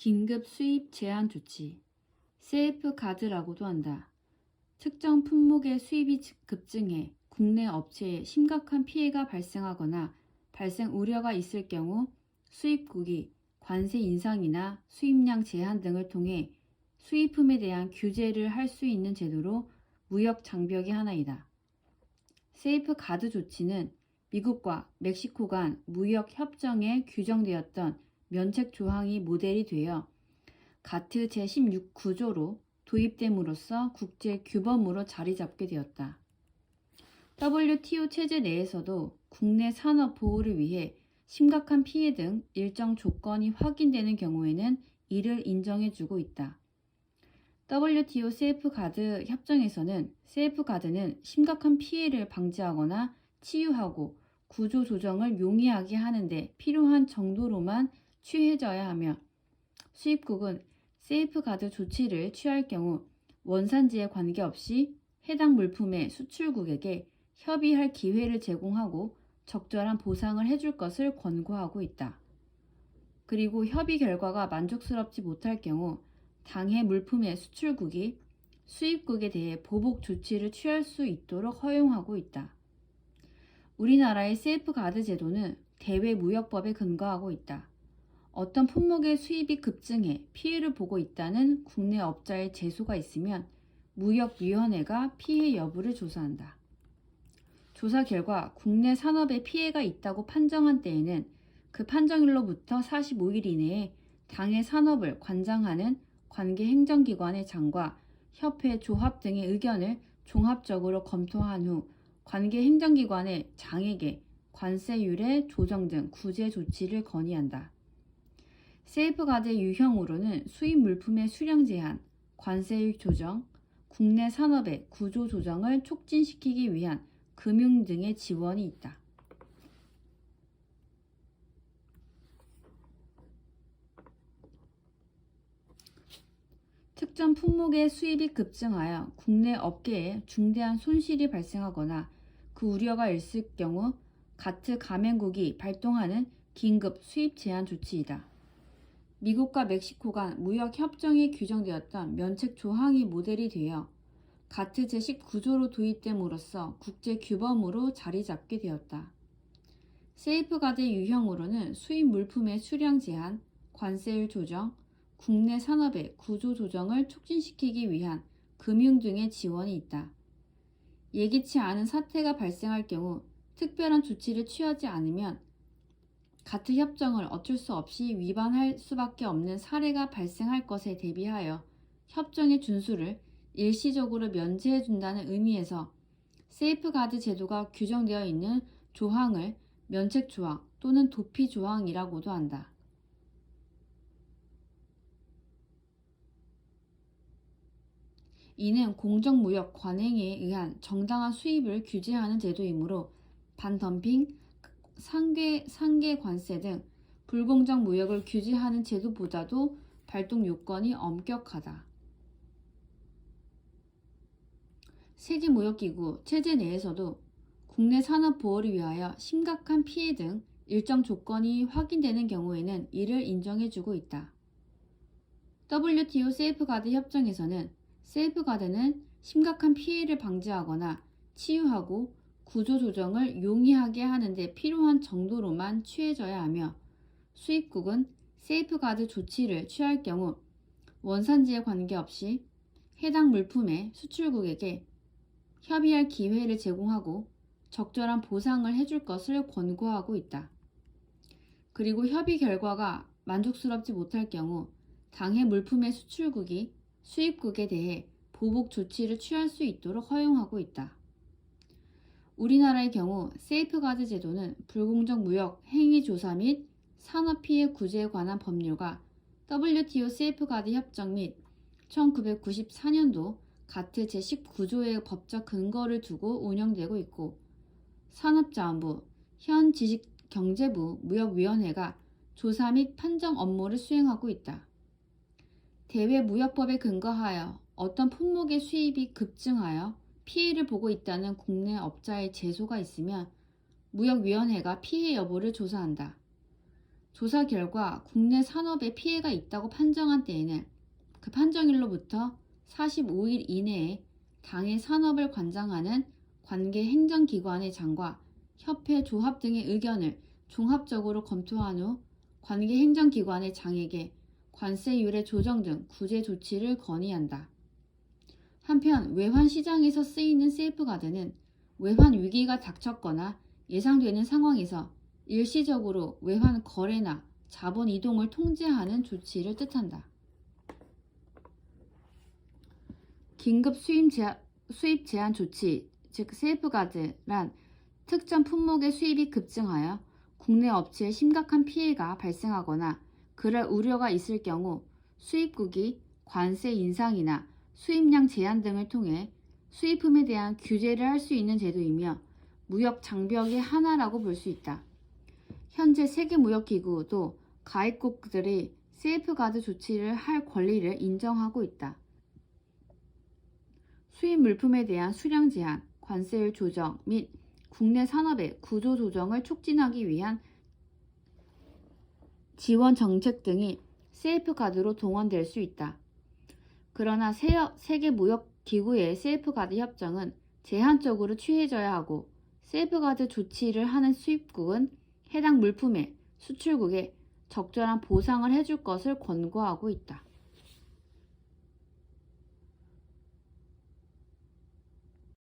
긴급 수입 제한 조치, 세이프 가드라고도 한다. 특정 품목의 수입이 급증해 국내 업체에 심각한 피해가 발생하거나 발생 우려가 있을 경우 수입국이 관세 인상이나 수입량 제한 등을 통해 수입품에 대한 규제를 할 수 있는 제도로 무역 장벽의 하나이다. 세이프 가드 조치는 미국과 멕시코 간 무역 협정에 규정되었던 면책 조항이 모델이 되어 가트 제16구조로 도입됨으로써 국제 규범으로 자리 잡게 되었다. WTO 체제 내에서도 국내 산업 보호를 위해 심각한 피해 등 일정 조건이 확인되는 경우에는 이를 인정해주고 있다. WTO 세이프가드 협정에서는 세이프가드는 심각한 피해를 방지하거나 치유하고 구조 조정을 용이하게 하는데 필요한 정도로만 취해져야 하며 수입국은 세이프가드 조치를 취할 경우 원산지에 관계없이 해당 물품의 수출국에게 협의할 기회를 제공하고 적절한 보상을 해줄 것을 권고하고 있다. 그리고 협의 결과가 만족스럽지 못할 경우 당해 물품의 수출국이 수입국에 대해 보복 조치를 취할 수 있도록 허용하고 있다. 우리나라의 세이프가드 제도는 대외무역법에 근거하고 있다. 어떤 품목의 수입이 급증해 피해를 보고 있다는 국내 업자의 제소가 있으면 무역위원회가 피해 여부를 조사한다. 조사 결과 국내 산업에 피해가 있다고 판정한 때에는 그 판정일로부터 45일 이내에 당해 산업을 관장하는 관계 행정기관의 장과 협회, 조합 등의 의견을 종합적으로 검토한 후 관계 행정기관의 장에게 관세율의 조정 등 구제 조치를 건의한다. 세이프가드의 유형으로는 수입 물품의 수량 제한, 관세율 조정, 국내 산업의 구조 조정을 촉진시키기 위한 금융 등의 지원이 있다. 특정 품목의 수입이 급증하여 국내 업계에 중대한 손실이 발생하거나 그 우려가 있을 경우 가트 가맹국이 발동하는 긴급 수입 제한 조치이다. 미국과 멕시코 간 무역 협정에 규정되었던 면책 조항이 모델이 되어 가트 제19조로 도입됨으로써 국제 규범으로 자리 잡게 되었다. 세이프가드의 유형으로는 수입 물품의 수량 제한, 관세율 조정, 국내 산업의 구조 조정을 촉진시키기 위한 금융 등의 지원이 있다. 예기치 않은 사태가 발생할 경우 특별한 조치를 취하지 않으면 가트 협정을 어쩔 수 없이 위반할 수밖에 없는 사례가 발생할 것에 대비하여 협정의 준수를 일시적으로 면제해준다는 의미에서 세이프가드 제도가 규정되어 있는 조항을 면책조항 또는 도피조항이라고도 한다. 이는 공정무역 관행에 의한 정당한 수입을 규제하는 제도이므로 반덤핑, 상계 관세 등 불공정 무역을 규제하는 제도보다도 발동 요건이 엄격하다. 세계무역기구 체제 내에서도 국내 산업 보호를 위하여 심각한 피해 등 일정 조건이 확인되는 경우에는 이를 인정해주고 있다. WTO 세이프가드 협정에서는 세이프가드는 심각한 피해를 방지하거나 치유하고 구조 조정을 용이하게 하는 데 필요한 정도로만 취해져야 하며 수입국은 세이프가드 조치를 취할 경우 원산지에 관계없이 해당 물품의 수출국에게 협의할 기회를 제공하고 적절한 보상을 해줄 것을 권고하고 있다. 그리고 협의 결과가 만족스럽지 못할 경우 당해 물품의 수출국이 수입국에 대해 보복 조치를 취할 수 있도록 허용하고 있다. 우리나라의 경우 세이프가드 제도는 불공정 무역 행위 조사 및 산업피해 구제에 관한 법률과 WTO 세이프가드 협정 및 1994년도 가트 제19조의 법적 근거를 두고 운영되고 있고 산업자원부, 현 지식경제부 무역위원회가 조사 및 판정 업무를 수행하고 있다. 대외무역법에 근거하여 어떤 품목의 수입이 급증하여 피해를 보고 있다는 국내 업자의 제소가 있으면 무역위원회가 피해 여부를 조사한다. 조사 결과 국내 산업에 피해가 있다고 판정한 때에는 그 판정일로부터 45일 이내에 당해 산업을 관장하는 관계 행정기관의 장과 협회, 조합 등의 의견을 종합적으로 검토한 후 관계 행정기관의 장에게 관세율의 조정 등 구제 조치를 건의한다. 한편 외환 시장에서 쓰이는 세이프가드는 외환 위기가 닥쳤거나 예상되는 상황에서 일시적으로 외환 거래나 자본 이동을 통제하는 조치를 뜻한다. 긴급 수입 제한 조치, 즉 세이프가드란 특정 품목의 수입이 급증하여 국내 업체에 심각한 피해가 발생하거나 그럴 우려가 있을 경우 수입국이 관세 인상이나 수입량 제한 등을 통해 수입품에 대한 규제를 할 수 있는 제도이며 무역 장벽의 하나라고 볼 수 있다. 현재 세계무역기구도 가입국들이 세이프가드 조치를 할 권리를 인정하고 있다. 수입 물품에 대한 수량 제한, 관세율 조정 및 국내 산업의 구조 조정을 촉진하기 위한 지원 정책 등이 세이프가드로 동원될 수 있다. 그러나 세계무역기구의 세이프가드 협정은 제한적으로 취해져야 하고 세이프가드 조치를 하는 수입국은 해당 물품의 수출국에 적절한 보상을 해줄 것을 권고하고 있다.